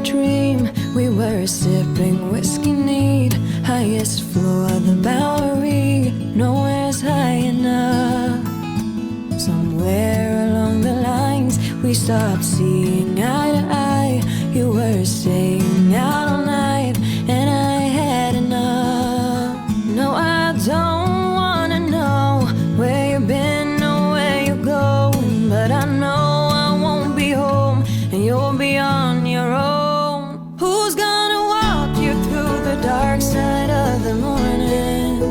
dream. We were sipping whiskey neat, highest floor of the Bowery. Nowhere's high enough. Somewhere along the lines we stopped seeing eye to eye. You were staying out all night and I had enough. No, I don't wanna know where you've been or where you're going, but I know I won't be home and you'll be on your own. Who's gonna walk you through the dark side of the morning?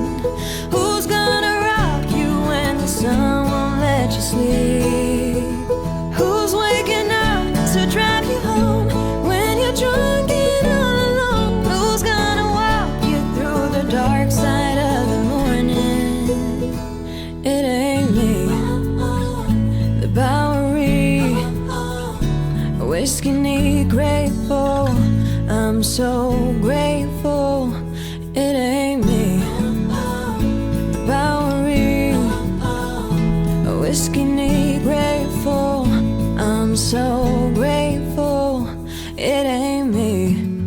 Who's gonna rock you when the sun won't let you sleep? Who's waking up to drive you home when you're drunk and all alone? Who's gonna walk you through the dark side of the morning? It ain't me. The Bowery, whiskey neat, grateful. I'm so grateful. It ain't me. The Bowery, whiskey neat, grateful. I'm so grateful. It ain't me.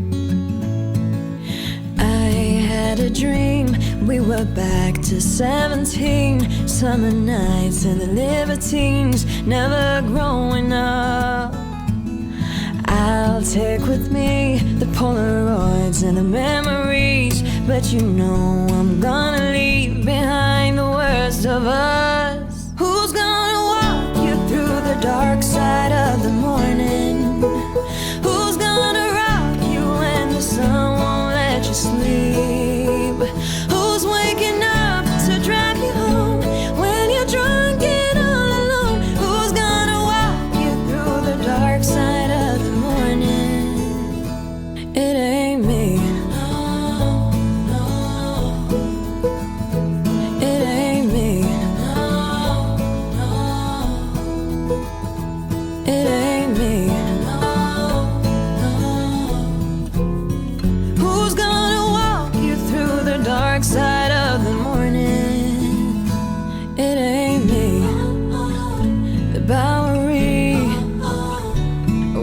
I had a dream. We were back to 17, summer nights and the libertines, never growing up. I'll take with me the Polaroids and the memories, but you know I'm gonna leave behind the worst of us. Who's gonna walk you through the dark side of the morning? Who's gonna rock you when the sun won't let you sleep? Who's waking up to drive you home when you're drunk and all alone? Who's gonna walk you through the dark side of the morning? It ain't me. It ain't me. It ain't me. Who's gonna walk you through the dark side of the morning? It ain't me. The Bowery,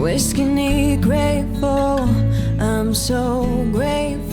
whiskey neat, grateful. I'm so grateful.